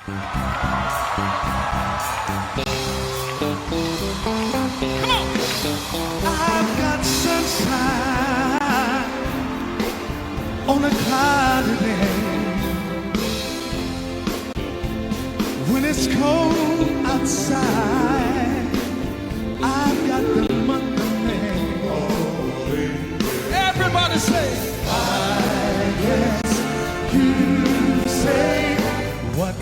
I've got sunshine on a cloudy day. When it's cold outside, I've got the month of May. Everybody say, I guess you say, what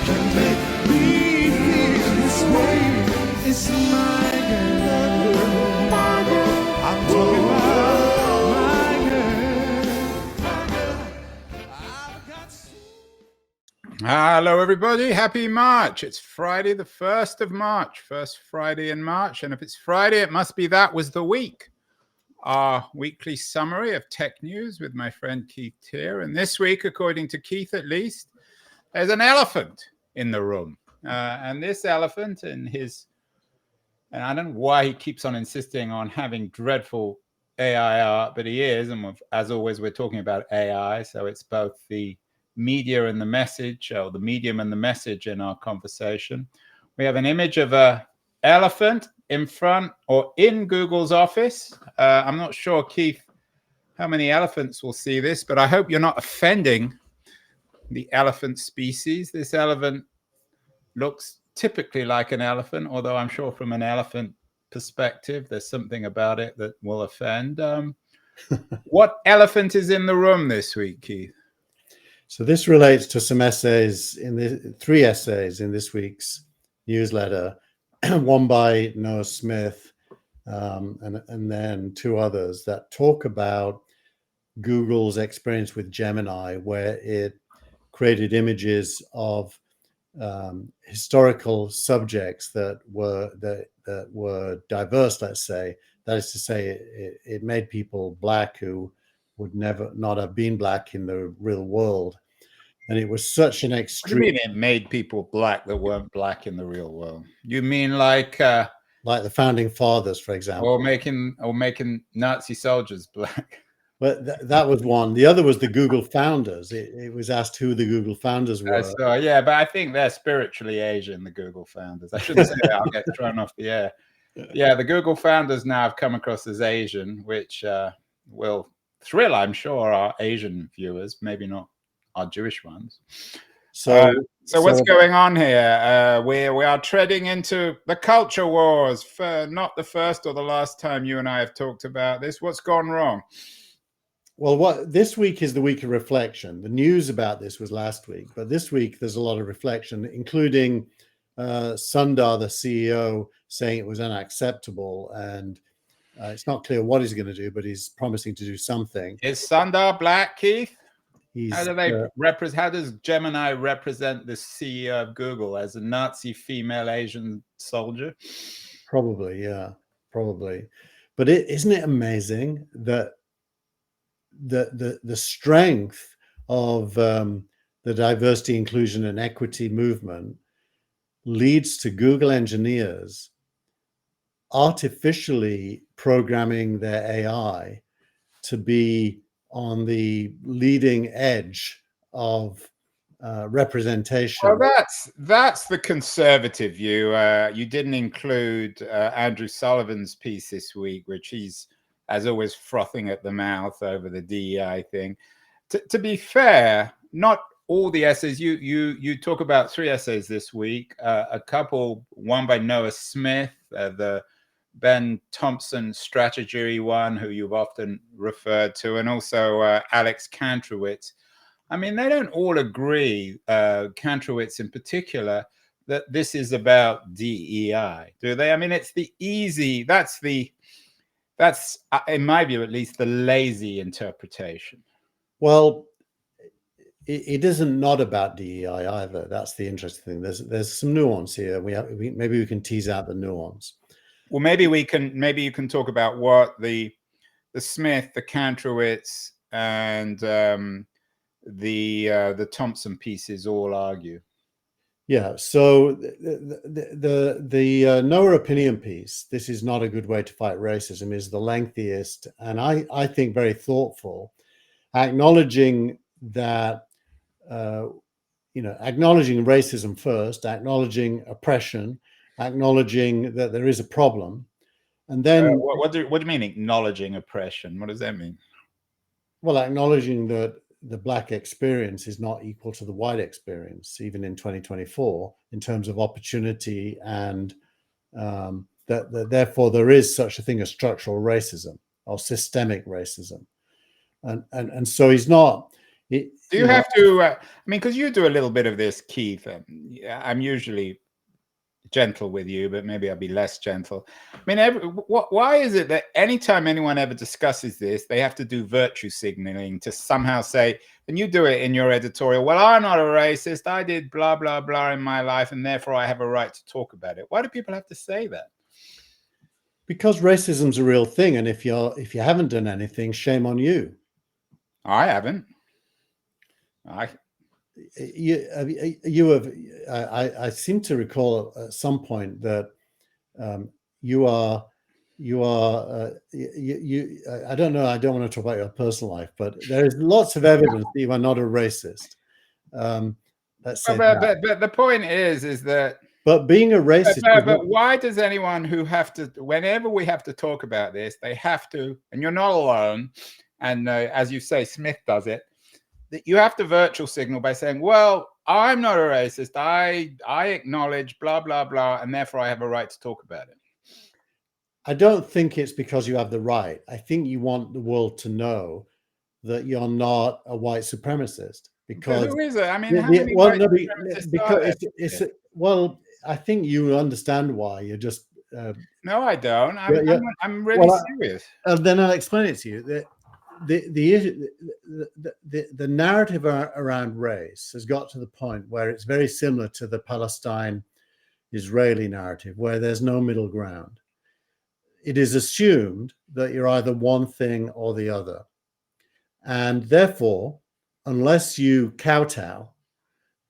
can make me feel this way? It's my girl. I'm talking about my girl. I've got. Hello, everybody. Happy March. It's Friday, the 1st of March, first Friday in March. And if it's Friday, it must be that was the week. Our weekly summary of tech news with my friend Keith Teare. And this week, according to Keith at least, there's an elephant in the room. And this elephant and I don't know why he keeps on insisting on having dreadful AI art, but he is. And as always, we're talking about AI. So it's both the media and the message, or the medium and the message in our conversation. We have an image of a elephant in front or in Google's office. I'm not sure, Keith, how many elephants will see this, but I hope you're not offending the elephant species. This elephant looks typically like an elephant, although I'm sure from an elephant perspective, there's something about it that will offend. What elephant is in the room this week, Keith? So this relates to some essays three essays in this week's newsletter, one by Noah Smith, and then two others that talk about Google's experience with Gemini, where it created images of historical subjects that were diverse, let's say. That is to say, it made people black who would never not have been black in the real world. And it was such an extreme. What do you mean it made people black that weren't black in the real world? You mean like the founding fathers, for example, or making Nazi soldiers black? But that was one. The other was the Google founders. It was asked who the Google founders were. Yeah, but I think they're spiritually Asian, the Google founders. I shouldn't say that. I'll get thrown off the air. Yeah, the Google founders now have come across as Asian, which will thrill, I'm sure, our Asian viewers, maybe not our Jewish ones. So what's going on here? We are treading into the culture wars. For not the first or the last time you and I have talked about this. What's gone wrong? Well, this week is the week of reflection. The news about this was last week, but this week there's a lot of reflection, including Sundar, the CEO, saying it was unacceptable, and it's not clear what he's going to do, but he's promising to do something. Is Sundar black, Keith? How does Gemini represent the CEO of Google as a Nazi female Asian soldier? Probably, yeah, probably. But isn't it amazing that the strength of the diversity, inclusion, and equity movement leads to Google engineers artificially programming their AI to be on the leading edge of representation. Well, that's the conservative view. You didn't include Andrew Sullivan's piece this week, which he's, as always, frothing at the mouth over the DEI thing. To be fair, not all the essays. You talk about three essays this week. A couple, one by Noah Smith, the Ben Thompson strategy one, who you've often referred to, and also Alex Kantrowitz. I mean, they don't all agree, Kantrowitz in particular, that this is about DEI, do they? I mean, it's the easy, that's in my view at least, the lazy interpretation. Well, it isn't not about DEI either. That's the interesting thing. There's some nuance here. Maybe we can tease out the nuance. Well, maybe you can talk about what the Smith, the Kantrowitz, and the Thompson pieces all argue. Yeah. So the Noah opinion piece, this is not a good way to fight racism, is the lengthiest and I think very thoughtful, acknowledging that acknowledging racism first, acknowledging oppression, acknowledging that there is a problem, and then what do you mean acknowledging oppression? What does that mean? well, acknowledging that the Black experience is not equal to the white experience, even in 2024, in terms of opportunity, and that therefore there is such a thing as structural racism or systemic racism, and so he's not. Do you have to? I mean, because you do a little bit of this, Keith. I'm usually gentle with you, but maybe I'll be less gentle. I mean, why is it that anytime anyone ever discusses this, they have to do virtue signaling to somehow say, and you do it in your editorial, well, I'm not a racist, I did blah, blah, blah in my life, and therefore I have a right to talk about it. Why do people have to say that? Because racism's a real thing, and if you haven't done anything, shame on you. I haven't. I seem to recall at some point that you are I don't know, I don't want to talk about your personal life, but there is lots of evidence that you are not a racist. Let's say but the point is that but being a racist but why does anyone who have to, whenever we have to talk about this, they have to, and you're not alone, and as you say, Smith does it, that you have to virtual signal by saying, well, I'm not a racist, I acknowledge blah, blah, blah, and therefore I have a right to talk about it. I don't think it's because you have the right. I think you want the world to know that you're not a white supremacist. Because who is it? I mean, how many white supremacists well, I think you understand why. You're just no, I don't. I'm really serious. Then I'll explain it to you. The narrative around race has got to the point where it's very similar to the Palestine-Israeli narrative, where there's no middle ground. It is assumed that you're either one thing or the other. And therefore, unless you kowtow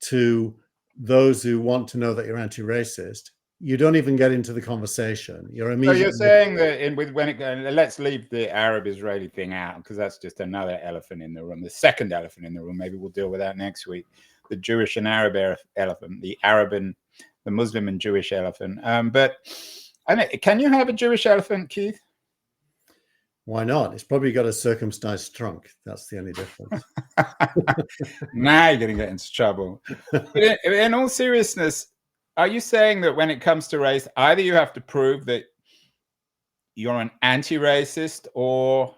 to those who want to know that you're anti-racist, you don't even get into the conversation. You're immediately. So you're saying that let's leave the Arab-Israeli thing out, because that's just another elephant in the room. The second elephant in the room. Maybe we'll deal with that next week. The Jewish and Arab elephant, the Muslim and Jewish elephant. But can you have a Jewish elephant, Keith? Why not? It's probably got a circumcised trunk. That's the only difference. Now you're going to get into trouble. But in all seriousness, are you saying that when it comes to race, either you have to prove that you're an anti-racist, or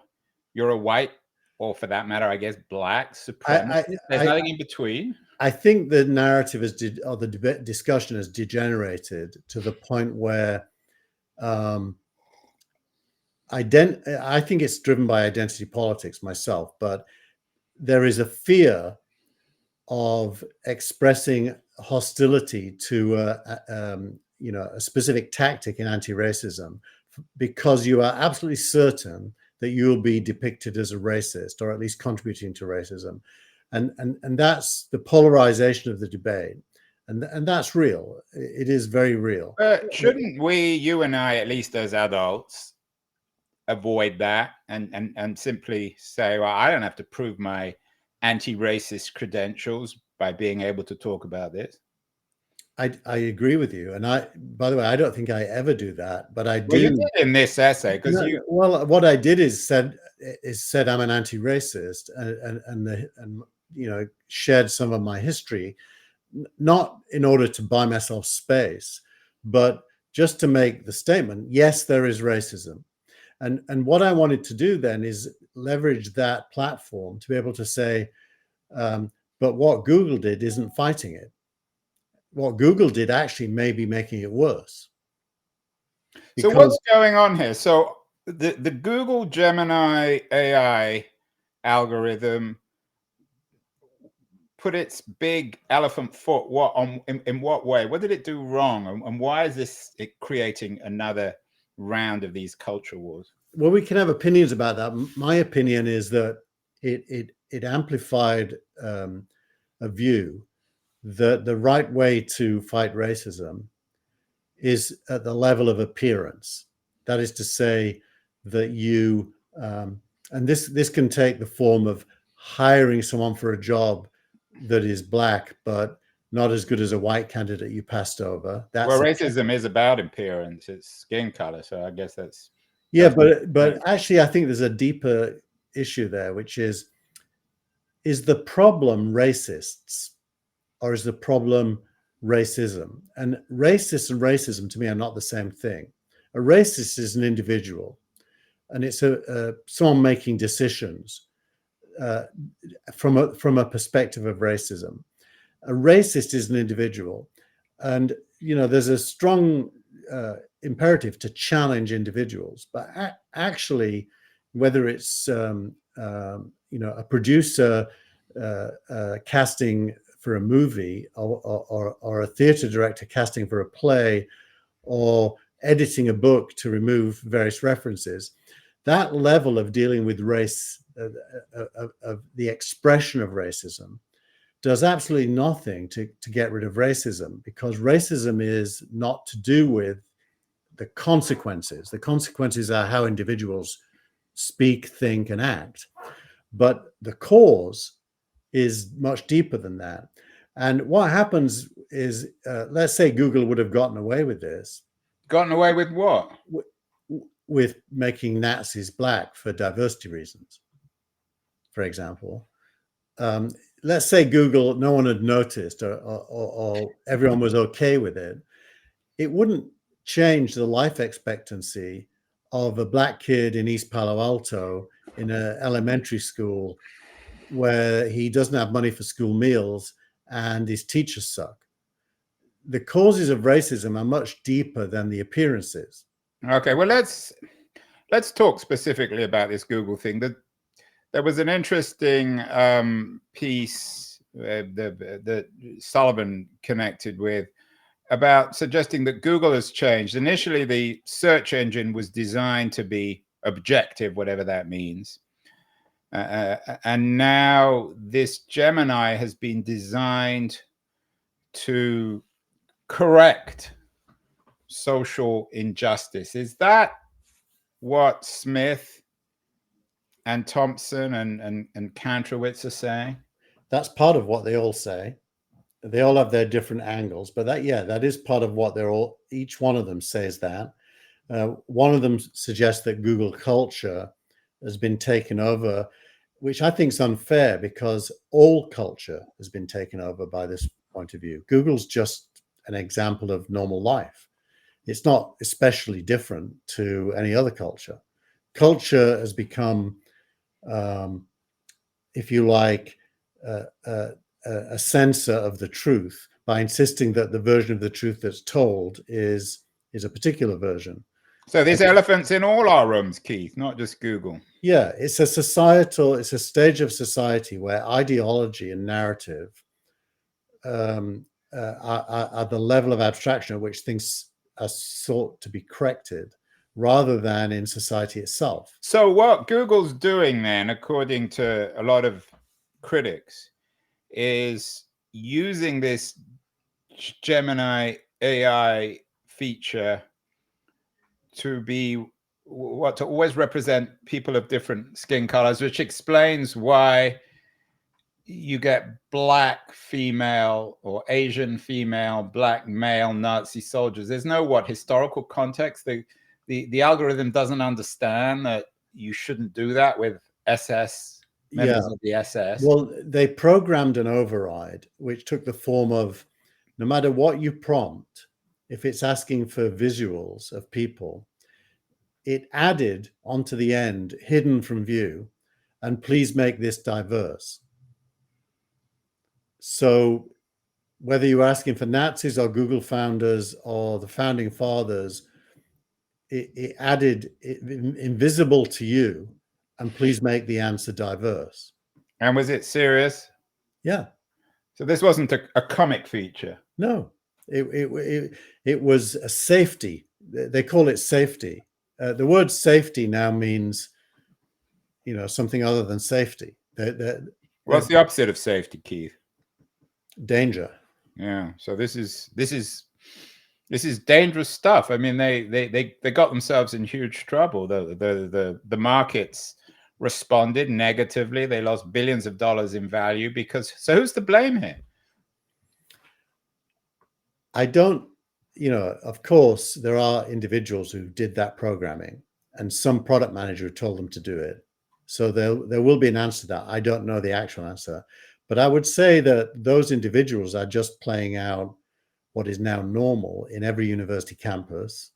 you're a white, or for that matter, I guess, black supremacist? There's nothing in between? I think the narrative or the discussion has degenerated to the point where I think it's driven by identity politics myself, but there is a fear of expressing hostility to a specific tactic in anti-racism, because you are absolutely certain that you will be depicted as a racist, or at least contributing to racism, and that's the polarization of the debate, and that's real. It is very real. Shouldn't we, you and I, at least as adults, avoid that and simply say, well, I don't have to prove my anti-racist credentials by being able to talk about this? I agree with you, and by the way, I don't think I ever do that, but I do. Well, you did in this essay, because well, what I did is said I'm an anti-racist, and shared some of my history, not in order to buy myself space, but just to make the statement, yes, there is racism. And what I wanted to do then is leverage that platform to be able to say, but what Google did isn't fighting it. What Google did actually may be making it worse. So what's going on here? So the Google Gemini AI algorithm put its big elephant foot in what way? What did it do wrong? And why is it creating another round of these culture wars? Well, we can have opinions about that. My opinion is that it amplified a view that the right way to fight racism is at the level of appearance. That is to say that you, and this can take the form of hiring someone for a job that is black, but not as good as a white candidate you passed over. That's well, racism is about appearance, it's skin color. So I guess that's yeah, but actually, I think there's a deeper issue there, which is the problem racists, or is the problem racism? And racist and racism to me are not the same thing. A racist is an individual, and it's someone making decisions from a perspective of racism. A racist is an individual, and there's a strong imperative to challenge individuals. But actually, whether it's a producer casting for a movie, or a theater director casting for a play, or editing a book to remove various references, that level of dealing with race, of the expression of racism, does absolutely nothing to get rid of racism, because racism is not to do with the consequences. The consequences are how individuals speak, think, and act. But the cause is much deeper than that. And what happens is, let's say Google would have gotten away with this. Gotten away with what? With making Nazis black for diversity reasons, for example. Let's say Google, no one had noticed, or everyone was okay with it. It wouldn't change the life expectancy of a black kid in East Palo Alto in an elementary school where he doesn't have money for school meals and his teachers suck. The causes of racism are much deeper than the appearances. Okay, well, let's talk specifically about this Google thing. There was an interesting piece that Sullivan connected with about suggesting that Google has changed. Initially, the search engine was designed to be objective, whatever that means. And now this Gemini has been designed to correct social injustice. Is that what Smith and Thompson and Kantrowitz are saying? That's part of what they all say. They all have their different angles, but that is part of what each one of them says that. One of them suggests that Google culture has been taken over, which I think is unfair, because all culture has been taken over by this point of view. Google's just an example of normal life. It's not especially different to any other culture. Culture has become, if you like, a censor of the truth by insisting that the version of the truth that's told is a particular version. So there's elephants in all our rooms, Keith, not just Google. Yeah, it's a stage of society where ideology and narrative are the level of abstraction at which things are sought to be corrected, rather than in society itself. So what Google's doing then, according to a lot of critics, is using this Gemini AI feature to always represent people of different skin colors, which explains why you get black female or Asian female, black male Nazi soldiers. There's no historical context. The algorithm doesn't understand that you shouldn't do that with members of the SS. Well, they programmed an override which took the form of, no matter what you prompt, if it's asking for visuals of people, it added onto the end, hidden from view, and please make this diverse. So whether you're asking for Nazis or Google founders or the founding fathers, it added invisible to you, and please make the answer diverse. And was it serious? Yeah. So this wasn't a comic feature. No, it was a safety. They call it safety. The word safety now means, something other than safety. What's the opposite of safety, Keith? Danger. Yeah. So this is dangerous stuff. I mean, they got themselves in huge trouble. The markets responded negatively. They lost billions of dollars in value so who's to blame here? I don't, of course, there are individuals who did that programming and some product manager who told them to do it. So there will be an answer to that. I don't know the actual answer, but I would say that those individuals are just playing out what is now normal in every university campus,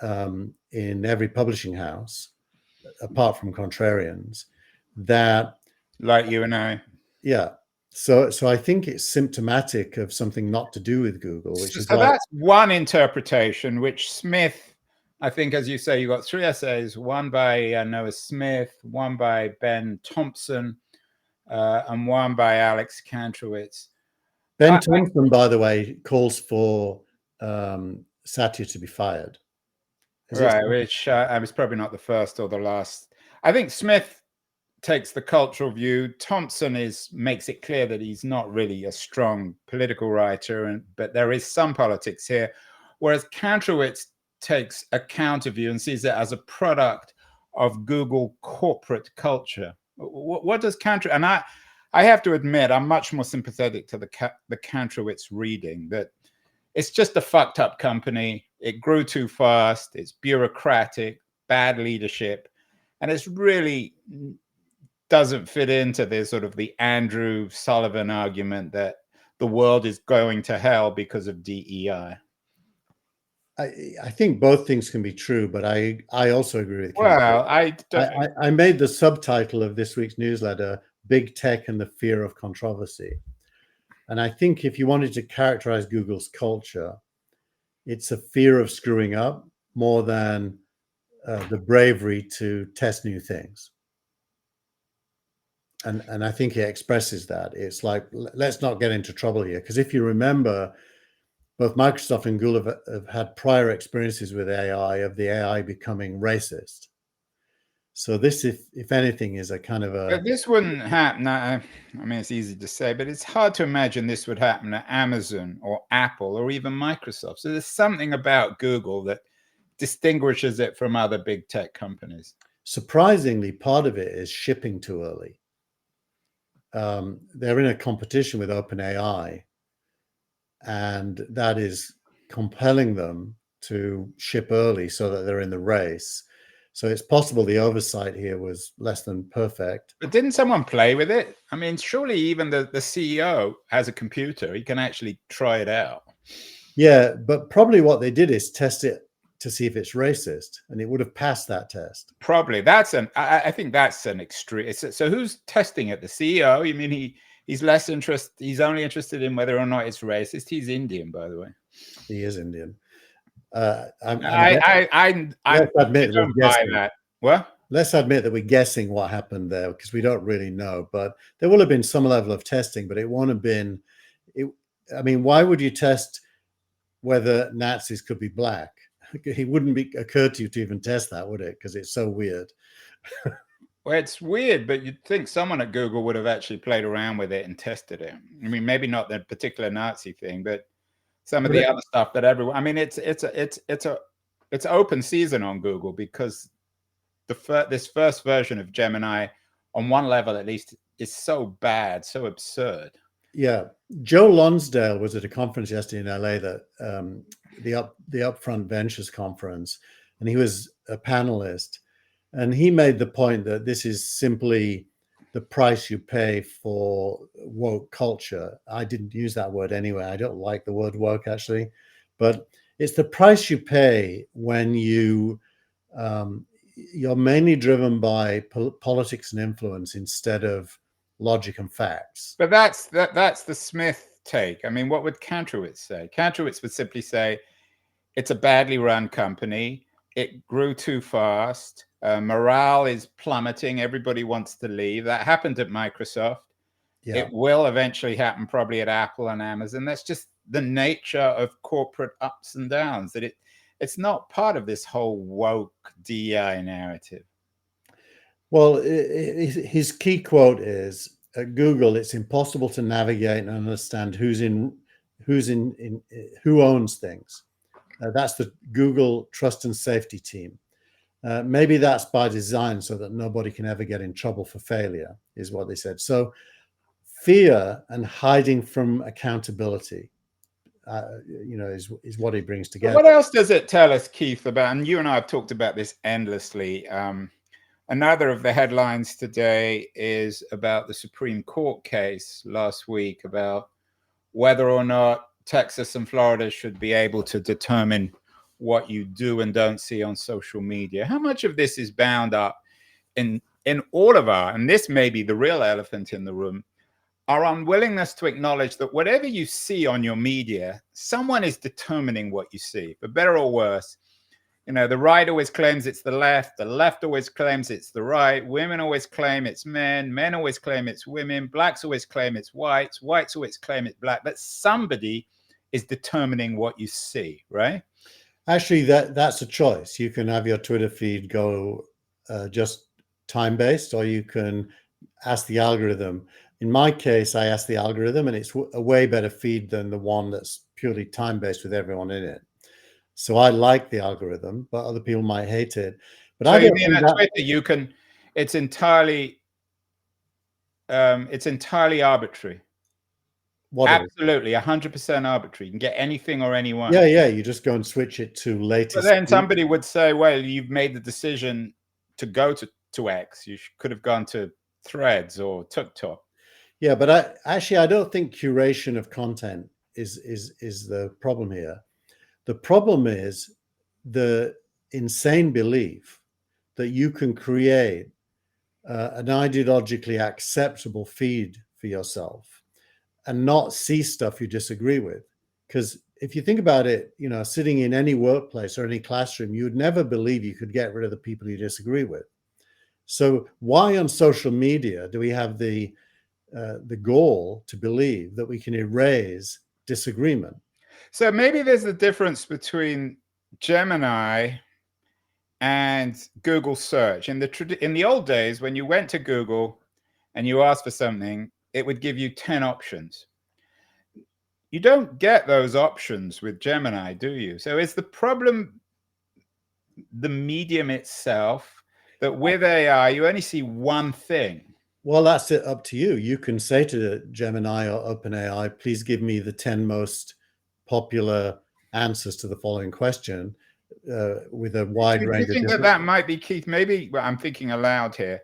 in every publishing house, apart from contrarians, that like you and I. yeah. So I think it's symptomatic of something not to do with Google, which is So why that's one interpretation, which Smith, I think, as you say, you got 3 essays, one by Noah Smith, one by Ben Thompson, and one by Alex Kantrowitz. Ben Thompson, by the way, calls for Satya to be fired. Right, which I was probably not the first or the last. I think Smith takes the cultural view. Thompson makes it clear that he's not really a strong political writer, but there is some politics here. Whereas Kantrowitz takes a counter view and sees it as a product of Google corporate culture. What does Kantrowitz? And I have to admit, I'm much more sympathetic to the Kantrowitz reading, that it's just a fucked up company. It grew too fast. It's bureaucratic, bad leadership, and it's really doesn't fit into this sort of the Andrew Sullivan argument that the world is going to hell because of DEI. I think both things can be true, but I also agree with Well, I made the subtitle of this week's newsletter "Big Tech and the Fear of Controversy," and I think if you wanted to characterize Google's culture, it's a fear of screwing up more than the bravery to test new things. And I think it expresses that. It's like, let's not get into trouble here, because if you remember, both Microsoft and Google have had prior experiences with AI, of the AI becoming racist. So this, if anything, is a kind of a... But this wouldn't happen. I mean, it's easy to say, but it's hard to imagine this would happen at Amazon or Apple or even Microsoft. So there's something about Google that distinguishes it from other big tech companies. Surprisingly, part of it is shipping too early. They're in a competition with OpenAI, and that is compelling them to ship early so that they're in the race. So it's possible the oversight here was less than perfect. But didn't someone play with it? I mean, surely even the CEO has a computer. He can actually try it out. Yeah, but probably what they did is test it to see if it's racist, and it would have passed that test. Probably. I think that's an extreme. So who's testing it? The CEO? You mean he's less interested? He's only interested in whether or not it's racist. He's Indian, by the way. He is Indian. I don't buy that. What? Let's admit that we're guessing what happened there, because we don't really know. But there will have been some level of testing, but it won't have been. I mean, why would you test whether Nazis could be black? It wouldn't occur to you to even test that, would it? Because it's so weird. Well, it's weird, but you'd think someone at Google would have actually played around with it and tested it. I mean, maybe not the particular Nazi thing, but some of the other stuff that everyone. I mean, it's open season on Google, because this first version of Gemini, on one level at least, is so bad, so absurd. Yeah, Joe Lonsdale was at a conference yesterday in LA, that the Upfront Ventures conference, and he was a panelist, and he made the point that this is simply the price you pay for woke culture. I didn't use that word anyway. I don't like the word woke, actually, but it's the price you pay when you're mainly driven by politics and influence instead of logic and facts. But that's the Smith take. I mean, what would Kantrowitz say? Kantrowitz would simply say it's a badly run company. It grew too fast. Morale is plummeting. Everybody wants to leave. That happened at Microsoft. Yeah. It will eventually happen probably at Apple and Amazon. That's just the nature of corporate ups and downs, that it's not part of this whole woke DEI narrative. Well, his key quote is, at Google, it's impossible to navigate and understand who owns things. That's the Google Trust and Safety team. Maybe that's by design, so that nobody can ever get in trouble for failure, is what they said. So fear and hiding from accountability. is what he brings So together. what else does it tell us, Keith, about, and you and I have talked about this endlessly. Another of the headlines today is about the Supreme Court case last week about whether or not Texas and Florida should be able to determine what you do and don't see on social media. How much of this is bound up in all of our, and this may be the real elephant in the room, our unwillingness to acknowledge that whatever you see on your media, someone is determining what you see, for better or worse. You know, the right always claims it's the left always claims it's the right, women always claim it's men always claim it's women, blacks always claim it's whites always claim it's black, but somebody is determining what you see, right? Actually, that's a choice. You can have your Twitter feed go just time-based, or you can ask the algorithm. In my case, I ask the algorithm, and it's a way better feed than the one that's purely time-based with everyone in it. So I like the algorithm, but other people might hate it. But so I you don't mean think at Twitter, you can, it's entirely arbitrary. what is? Absolutely, 100% arbitrary. You can get anything or anyone. Yeah. You just go and switch it to latest. But then somebody would say, well, you've made the decision to go to X. You could have gone to Threads or TikTok. Yeah, but I don't think curation of content is the problem here. The problem is the insane belief that you can create an ideologically acceptable feed for yourself and not see stuff you disagree with. Because if you think about it, you know, sitting in any workplace or any classroom, you would never believe you could get rid of the people you disagree with. So why on social media do we have the gall to believe that we can erase disagreement? So maybe there's a difference between Gemini and Google search. In the old days, when you went to Google and you asked for something, it would give you 10 options. You don't get those options with Gemini, do you? So is the problem the medium itself, that with AI, you only see one thing? Well, that's it, up to you. You can say to Gemini or OpenAI, please give me the 10 most popular answers to the following question with a wide range Do you think that might be, Keith? Maybe, well, I'm thinking aloud here.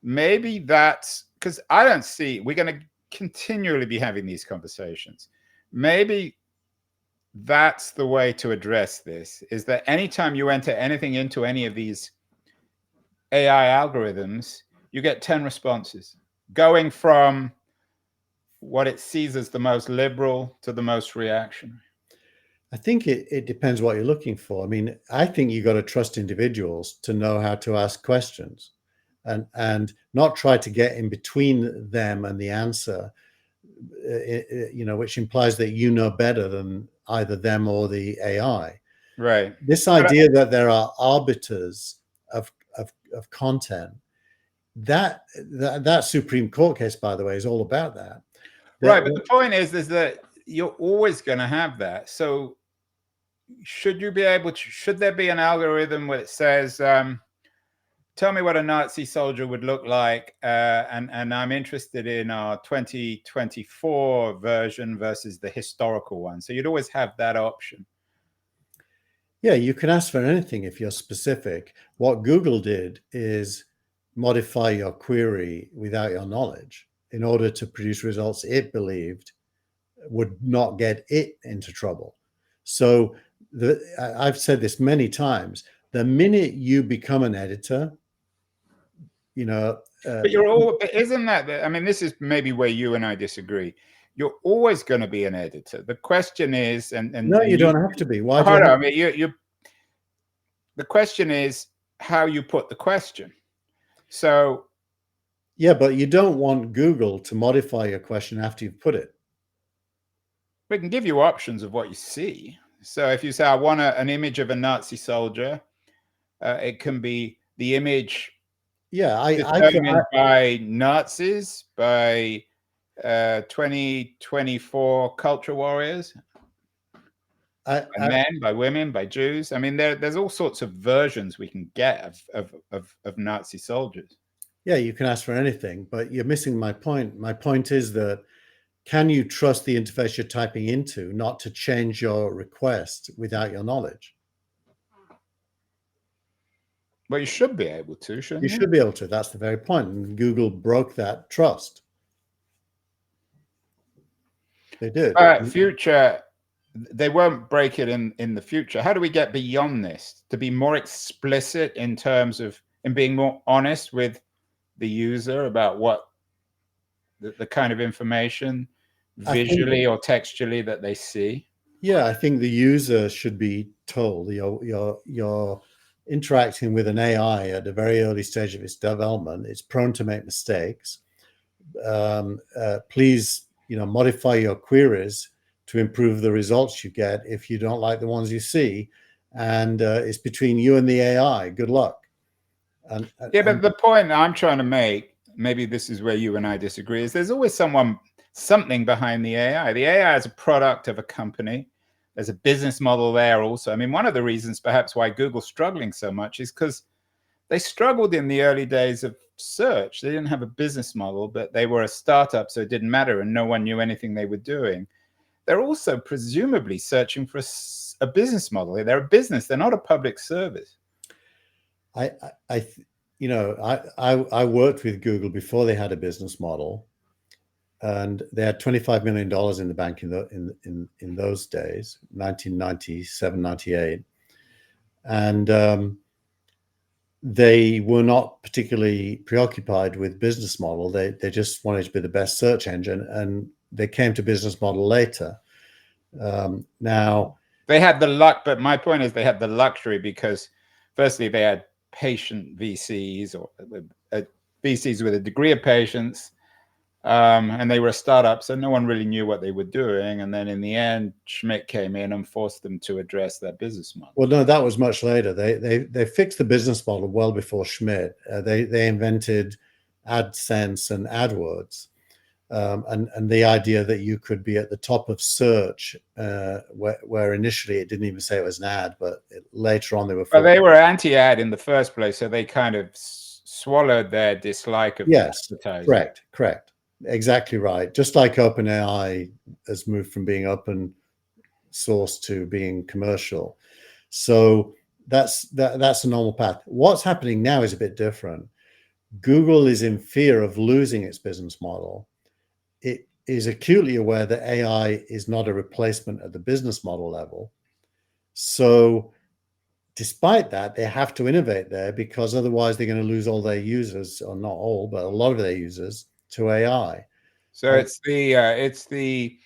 Maybe that's because I don't see, we're going to continually be having these conversations. Maybe that's the way to address this, is that anytime you enter anything into any of these AI algorithms, you get 10 responses, going from what it sees as the most liberal to the most reactionary. I think it depends what you're looking for. I mean, I think you got to trust individuals to know how to ask questions and not try to get in between them and the answer, you know, which implies that you know better than either them or the AI. Right. This idea that there are arbiters of content, that Supreme Court case, by the way, is all about that. Right, but the point is that you're always going to have that. So should you be able to, should there be an algorithm where it says, tell me what a Nazi soldier would look like, and I'm interested in our 2024 version versus the historical one. So you'd always have that option. Yeah, you can ask for anything if you're specific. What Google did is modify your query without your knowledge in order to produce results it believed would not get it into trouble. So I've said this many times, the minute you become an editor, you know. But you're all, isn't that, I mean, this is maybe where you and I disagree. You're always going to be an editor. The question is, and no, you don't have to be. Why? Hold on, I mean, the question is how you put the question. So, yeah, but you don't want Google to modify your question after you've put it. We can give you options of what you see. So if you say, I want an image of a Nazi soldier, it can be the image determined by Nazis, by 2024 culture warriors, by men, by women, by Jews. I mean, there's all sorts of versions we can get of Nazi soldiers. Yeah, you can ask for anything, but you're missing my point. My point is that can you trust the interface you're typing into not to change your request without your knowledge? Well, you should be able to, shouldn't You you? should be able to. That's the very point. And Google broke that trust. They did. Future, they won't break it in the future. How do we get beyond this to be more explicit in terms of and being more honest with the user about what the kind of information visually or textually that they see? Yeah, I think the user should be told you're interacting with an AI at a very early stage of its development. It's prone to make mistakes. Please, modify your queries to improve the results you get if you don't like the ones you see. And it's between you and the AI. Good luck. But the point I'm trying to make, maybe this is where you and I disagree, is there's always something behind the AI. The AI is a product of a company. There's a business model there also. I mean, one of the reasons perhaps why Google's struggling so much is because they struggled in the early days of search. They didn't have a business model, but they were a startup, so it didn't matter, and no one knew anything they were doing. They're also presumably searching for a business model. They're a business. They're not a public service. I worked with Google before they had a business model, and they had $25 million in the bank in those days, 1997, 98. And they were not particularly preoccupied with business model. They just wanted to be the best search engine, and they came to business model later. Now they had the luck, but my point is they had the luxury because firstly they had patient VCs or VCs with a degree of patience, and they were a startup, so no one really knew what they were doing. And then in the end, Schmidt came in and forced them to address their business model. Well, no, that was much later. They fixed the business model well before Schmidt. They invented AdSense and AdWords, and the idea that you could be at the top of search, where initially it didn't even say it was an ad, but later on they were. Well, they were anti-ad in the first place, so they kind of swallowed their dislike of advertising. Correct, exactly right. Just like OpenAI has moved from being open source to being commercial, so that's a normal path. What's happening now is a bit different. Google is in fear of losing its business model. It is acutely aware that AI is not a replacement at the business model level. So despite that, they have to innovate there, because otherwise they're going to lose all their users, or not all, but a lot of their users, to AI. So it's the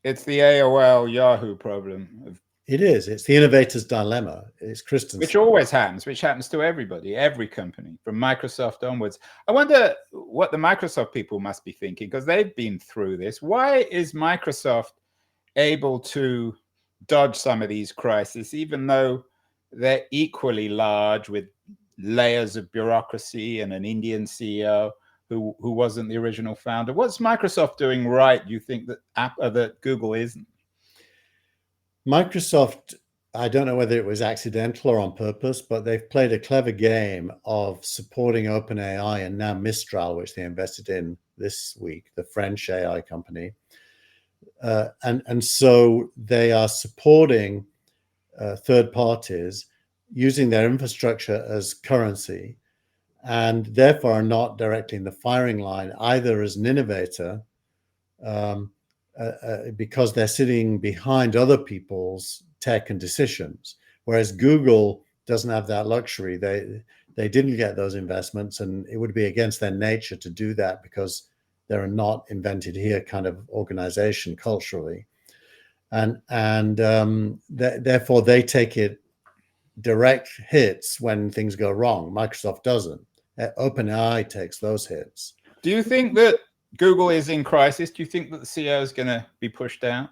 AOL Yahoo problem. It's the innovator's dilemma. It's Christensen. Which always happens, which happens to everybody, every company, from Microsoft onwards. I wonder what the Microsoft people must be thinking, because they've been through this. Why is Microsoft able to dodge some of these crises, even though they're equally large with layers of bureaucracy and an Indian CEO who wasn't the original founder? What's Microsoft doing right, you think, that Google isn't? Microsoft, I don't know whether it was accidental or on purpose, but they've played a clever game of supporting OpenAI and now Mistral, which they invested in this week, the French AI company. And so they are supporting third parties using their infrastructure as currency, and therefore are not directly in the firing line either as an innovator, because they're sitting behind other people's tech and decisions, whereas Google doesn't have that luxury. They didn't get those investments, and it would be against their nature to do that, because they're a not invented here kind of organization culturally, and therefore they take it direct hits when things go wrong. Microsoft doesn't. OpenAI takes those hits. Do you think that Google is in crisis? Do you think that the CEO is going to be pushed out?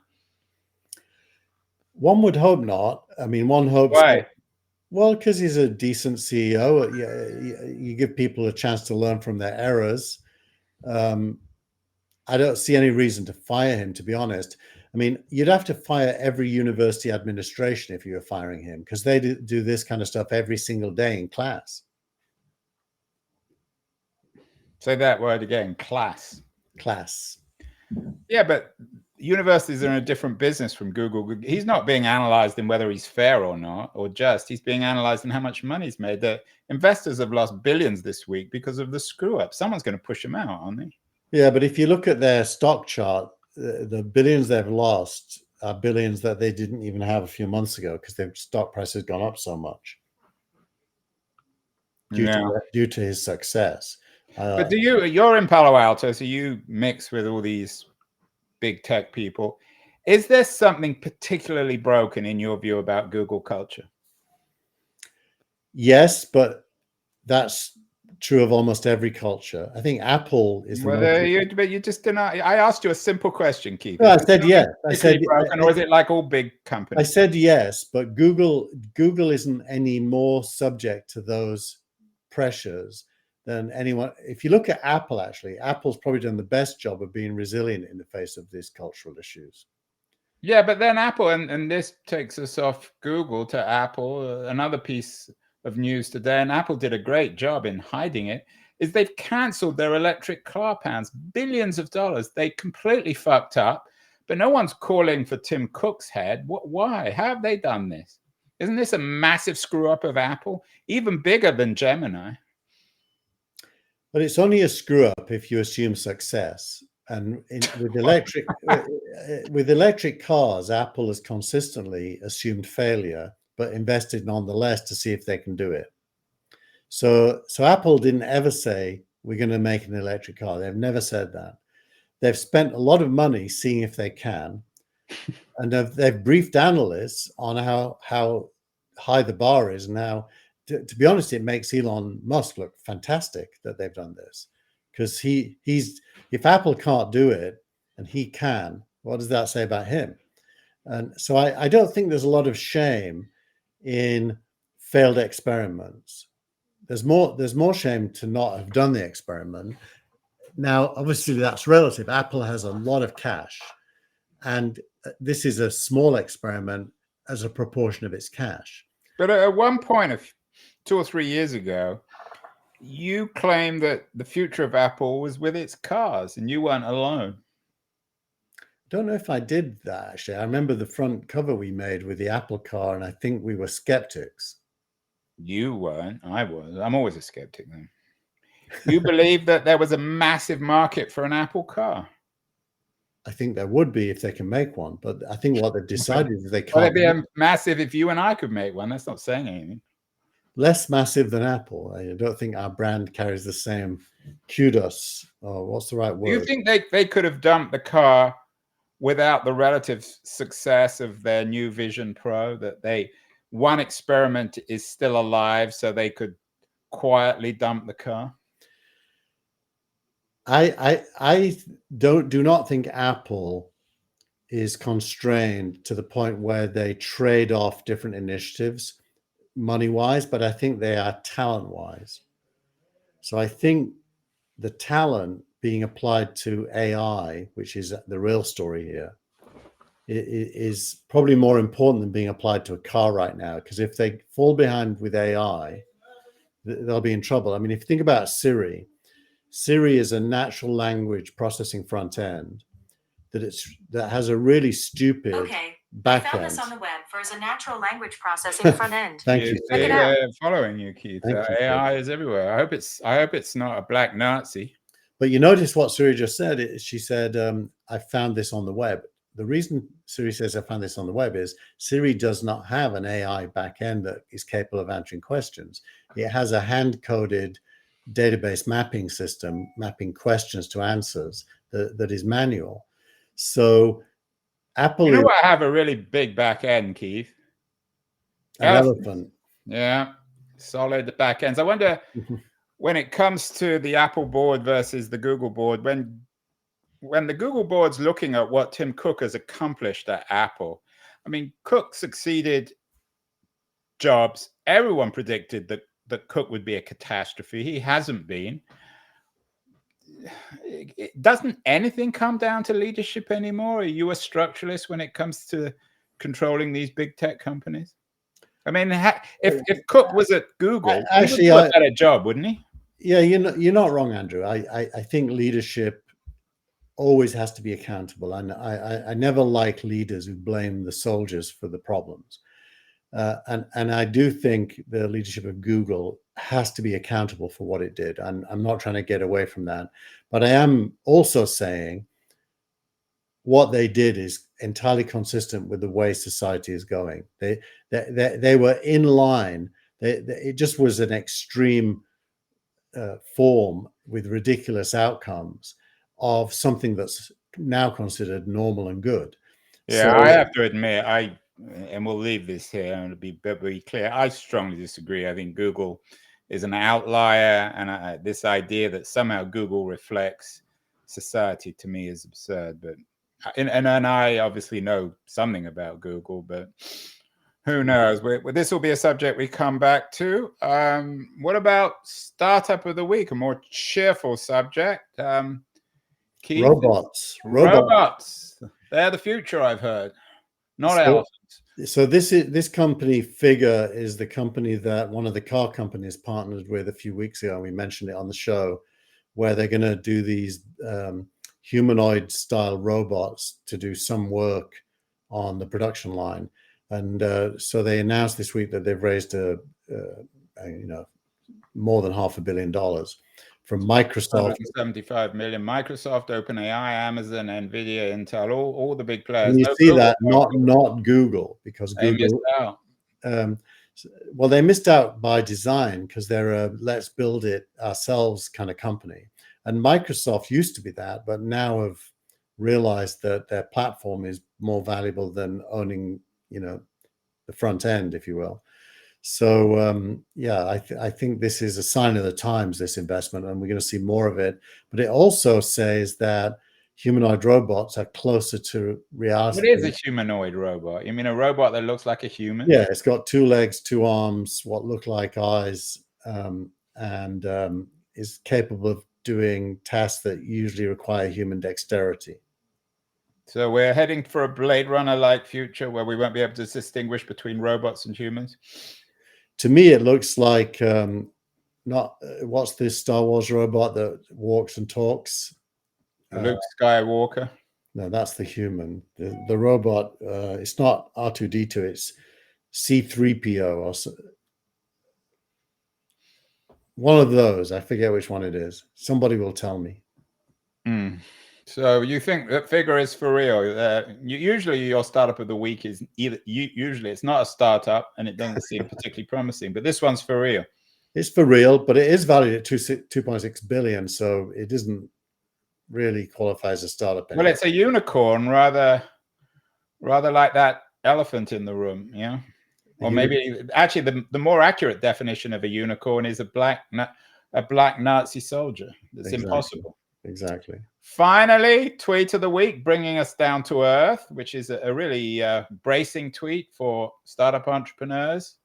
One would hope not. I mean, one hopes. Why? Well, because he's a decent CEO. You give people a chance to learn from their errors. I don't see any reason to fire him, to be honest. I mean, you'd have to fire every university administration if you were firing him, because they do this kind of stuff every single day in class. Say that word again, class. Class. Yeah, but universities are in a different business from Google. He's not being analyzed in whether he's fair or not, or just. He's being analyzed in how much money he's made. The investors have lost billions this week because of the screw up. Someone's going to push them out, aren't they? Yeah, but if you look at their stock chart, the billions they've lost are billions that they didn't even have a few months ago because their stock price has gone up so much due to his success. But you're in Palo Alto, so you mix with all these big tech people. Is there something particularly broken in your view about Google culture? Yes, but that's true of almost every culture. I think Apple is. But you just didn't. I asked you a simple question, Keith. No, I said yes. I said broken, or is it like all big companies? I said yes, but Google isn't any more subject to those pressures than anyone. If you look at Apple, actually, Apple's probably done the best job of being resilient in the face of these cultural issues. Yeah, but then Apple, and this takes us off Google to Apple. Another piece of news today, and Apple did a great job in hiding it, is they've canceled their electric car plans, billions of dollars. They completely fucked up, but no one's calling for Tim Cook's head. Why? How have they done this? Isn't this a massive screw up of Apple, even bigger than Gemini? But it's only a screw up if you assume success. And with electric cars, Apple has consistently assumed failure, but invested nonetheless to see if they can do it. So Apple didn't ever say, we're going to make an electric car. They've never said that. They've spent a lot of money seeing if they can. And they've briefed analysts on how high the bar is. Now, to be honest, it makes Elon Musk look fantastic that they've done this. Because if Apple can't do it and he can, what does that say about him? And so I don't think there's a lot of shame in failed experiments. There's more shame to not have done the experiment. Now, obviously, that's relative. Apple has a lot of cash, and this is a small experiment as a proportion of its cash. But at one point, 2 or 3 years ago, you claimed that the future of Apple was with its cars, and you weren't alone. Don't know if I did that, actually. I remember the front cover we made with the Apple car, and I think we were skeptics. You weren't. I was. I'm always a skeptic, then. You believed that there was a massive market for an Apple car. I think there would be if they can make one, but I think what they've decided is they can't. Well, it'd be massive if you and I could make one. That's not saying anything. Less massive than Apple. I don't think our brand carries the same kudos. Or what's the right word? Do you think they could have dumped the car without the relative success of their new Vision Pro? That one experiment is still alive, so they could quietly dump the car? I do not think Apple is constrained to the point where they trade off different initiatives money-wise, but I think they are talent-wise. So I think the talent being applied to AI, which is the real story here, is probably more important than being applied to a car right now. Because if they fall behind with AI, they'll be in trouble. I mean, if you think about Siri is a natural language processing front end that has a really stupid back end. I found this on the web for as a natural language processing front end. Thank you. Following you, Keith. AI is everywhere. I hope it's not a black Nazi. But you notice what Siri just said. She said, I found this on the web. The reason Siri says I found this on the web is Siri does not have an AI backend that is capable of answering questions. It has a hand-coded database mapping system, mapping questions to answers that is manual. So Apple... You know what? I have a really big back end, Keith. An elephant. Yeah, solid back ends. I wonder... When it comes to the Apple board versus the Google board, when the Google board's looking at what Tim Cook has accomplished at Apple, I mean, Cook succeeded Jobs. Everyone predicted that Cook would be a catastrophe. He hasn't been. Doesn't anything come down to leadership anymore? Are you a structuralist when it comes to controlling these big tech companies? I mean, if Cook was at Google, actually, he would do a better job, wouldn't he? Yeah, you're not wrong, Andrew. I think leadership always has to be accountable. And I never like leaders who blame the soldiers for the problems. And I do think the leadership of Google has to be accountable for what it did. And I'm not trying to get away from that. But I am also saying what they did is entirely consistent with the way society is going. They were in line. It just was an extreme form with ridiculous outcomes of something that's now considered normal and good. Yeah, So, I have to admit, and we'll leave this here and be very clear. I strongly disagree. I think Google is an outlier, and this idea that somehow Google reflects society to me is absurd. But and I obviously know something about Google, but who knows? This will be a subject we come back to. What about Startup of the Week? A more cheerful subject. Keith, robots. They're the future, I've heard. Not elephants. So this company, Figure, is the company that one of the car companies partnered with a few weeks ago. And we mentioned it on the show, where they're going to do these humanoid style robots to do some work on the production line. And so they announced this week that they've raised more than $500 million from Microsoft. 175 million. Microsoft, OpenAI, Amazon, Nvidia, Intel, all the big players. And you see that, not Google, because they Google missed out. Well, they missed out by design because they're a let's build it ourselves kind of company. And Microsoft used to be that, but now have realized that their platform is more valuable than owning, the front end, if you will. So, I think this is a sign of the times, this investment, and we're going to see more of it. But it also says that humanoid robots are closer to reality. What is a humanoid robot? You mean a robot that looks like a human? Yeah, it's got 2 legs, 2 arms, what look like eyes, and is capable of doing tasks that usually require human dexterity. So we're heading for a Blade Runner-like future where we won't be able to distinguish between robots and humans? To me, it looks like what's this Star Wars robot that walks and talks? Luke Skywalker. No, that's the human. The robot, it's not R2-D2, it's C-3PO or one of those. I forget which one it is. Somebody will tell me. So you think that Figure is for real? Usually your startup of the week is usually it's not a startup and it doesn't seem particularly promising, but this one's for real. It's for real, but it is valued at 2.6 billion, so it doesn't really qualify as a startup anymore. Well, it's a unicorn, rather like that elephant in the room, yeah. Or maybe actually the more accurate definition of a unicorn is a black Nazi soldier. That's impossible. Exactly. Finally, tweet of the week, bringing us down to earth, which is a really bracing tweet for startup entrepreneurs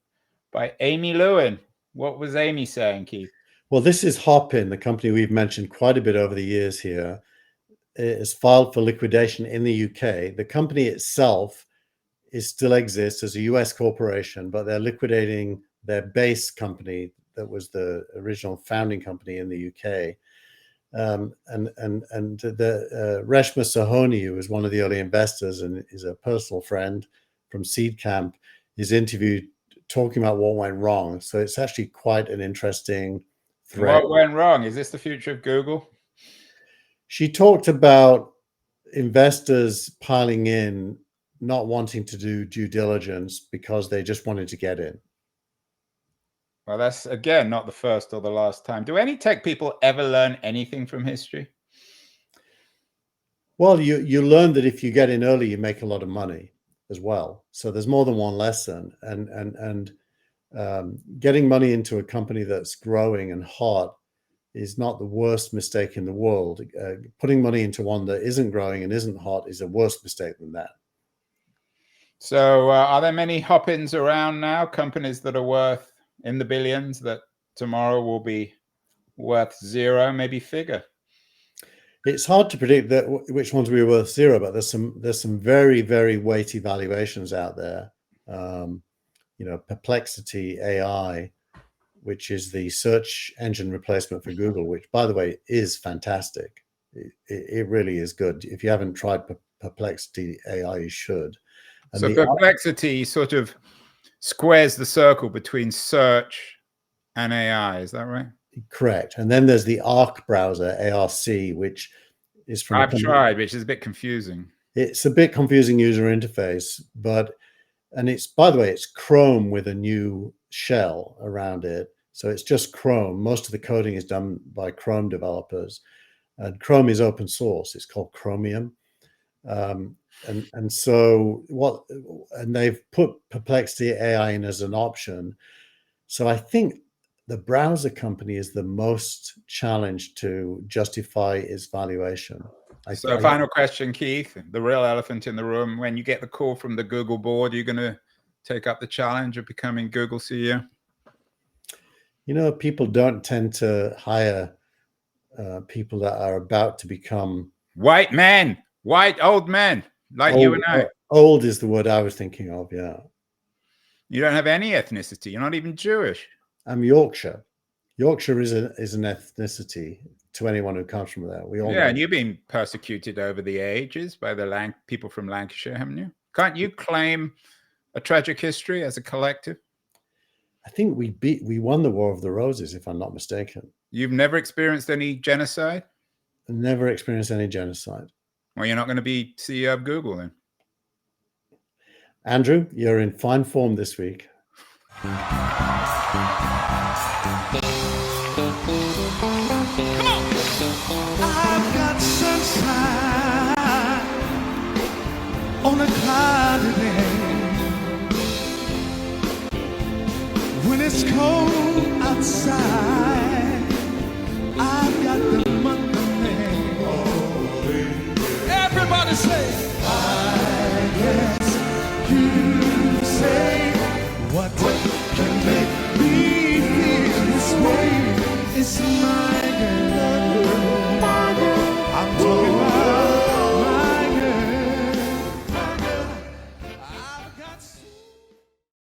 by Amy Lewin. What was Amy saying, Keith? Well, this is Hopin, the company we've mentioned quite a bit over the years here. It is filed for liquidation in the UK. The company itself still exists as a US corporation, but they're liquidating their base company that was the original founding company in the UK. And the Reshma Sohoni, who was one of the early investors and is a personal friend from Seed Camp, is interviewed talking about what went wrong. So it's actually quite an interesting thread. What went wrong? Is this the future of Google? She talked about investors piling in, not wanting to do due diligence because they just wanted to get in. Well, that's, again, not the first or the last time. Do any tech people ever learn anything from history? Well, you learn that if you get in early, you make a lot of money as well. So there's more than one lesson. And getting money into a company that's growing and hot is not the worst mistake in the world. Putting money into one that isn't growing and isn't hot is a worse mistake than that. So are there many Hopins around now, companies that are worth in the billions that tomorrow will be worth zero, maybe Figure? It's hard to predict which ones will be worth zero, but there's some very, very weighty valuations out there. Perplexity AI, which is the search engine replacement for Google, which, by the way, is fantastic. It really is good. If you haven't tried Perplexity AI, you should. And so Perplexity sort of squares the circle between search and AI. Is that right? Correct. And then there's the Arc browser, ARC, which is from. I've tried, which is a bit confusing. It's a bit confusing user interface, and it's, by the way, it's Chrome with a new shell around it. So it's just Chrome. Most of the coding is done by Chrome developers, and Chrome is open source. It's called Chromium. And they've put Perplexity AI in as an option. So I think the browser company is the most challenged to justify its valuation. So final question, Keith, the real elephant in the room. When you get the call from the Google board, are you going to take up the challenge of becoming Google CEO? You know, people don't tend to hire people that are about to become white men, white old men like you and I. Old is the word I was thinking of, yeah. You don't have any ethnicity. You're not even Jewish. I'm Yorkshire. Yorkshire is an ethnicity to anyone who comes from there. We all know. And you've been persecuted over the ages by the people from Lancashire, haven't you? Can't you claim a tragic history as a collective? I think we won the War of the Roses, if I'm not mistaken. You've never experienced any genocide? Never experienced any genocide. Well, you're not going to be CEO of Google then. Andrew, you're in fine form this week. Come on. I've got sunshine on a cloudy day. When it's cold outside,